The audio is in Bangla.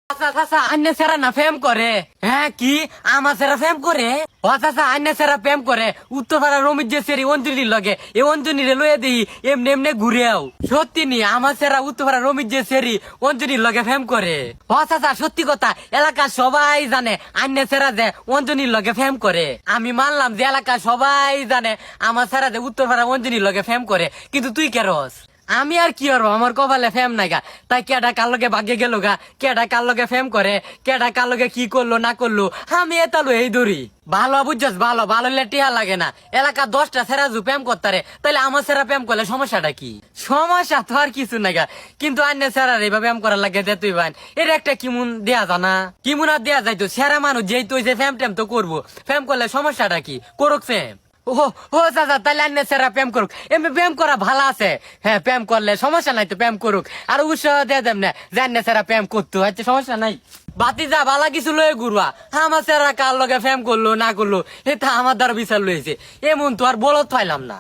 আচ্ছা আচ্ছা আন্নে সেরা না ফেম করে হ্যাঁ কি আমার সেরা ফেম করে আচ্ছা আন্নে সেরা ফেম করে উত্তরপাড়া রমিত যে সেরি অঞ্জলির লগে এই অঞ্জলির লয়ে দিই এমনি এমনি ঘুরেও সত্যি নি আমার সেরা উত্তরপাড়া রমিত যে সেরি অঞ্জলির লগে ফেম করে আচ্ছা সত্যি কথা এলাকার সবাই জানে আন্নে সেরা যে অঞ্জলির লগে ফেম করে আমি মানলাম যে এলাকার সবাই জানে আমার সেরা যে উত্তরপাড়া অঞ্জলির লগে ফেম করে কিন্তু তুই কেরস আমি আর কি করবো আমার কপালে ফেম নাই গা তাই কেডা কার লগে ভাগ্যে গেল গা কেডা কার লগে ফেম করে কেডা কার লগে কি করলো না করলো আমি এতালো এই দড়ি ভালো বুঝছস ভালো ভালো হলে টিয়া লাগে না এলাকা 10টা সেরা জু প্রেম করতারে তাহলে আমার সেরা প্রেম করলে সমস্যাটা কি সমস্যা তো আর কিছু নাই গা কিন্তু অন্য সেরা এইভাবে প্রেম করার লাগে দে তুই ভাই এর একটা কিমুন দেয়া জানা কিমুন আর দেয়া যাইতো সেরা মানুষ যেই তুই যে ফেম টেম তো করবো ফেম করলে সমস্যাটা কি করুক ফেম ও ও চাচা তাহলে আন্নে সেরা প্রেম করুক এমনি প্রেম করা ভালো আছে হ্যাঁ প্রেম করলে সমস্যা নাই তো প্রেম করুক আর উৎসাহ দিয়ে দেব না যে আন্নে সেরা প্রেম করতে হচ্ছে সমস্যা নাই বাতি যা ভালা কিছু লয়ে ঘুরবা আমার সেরা কার লগে প্রেম করলো না করলো এটা আমার দ্বারা বিচার লয়েছে এমন তো আর বলত পাইলাম না।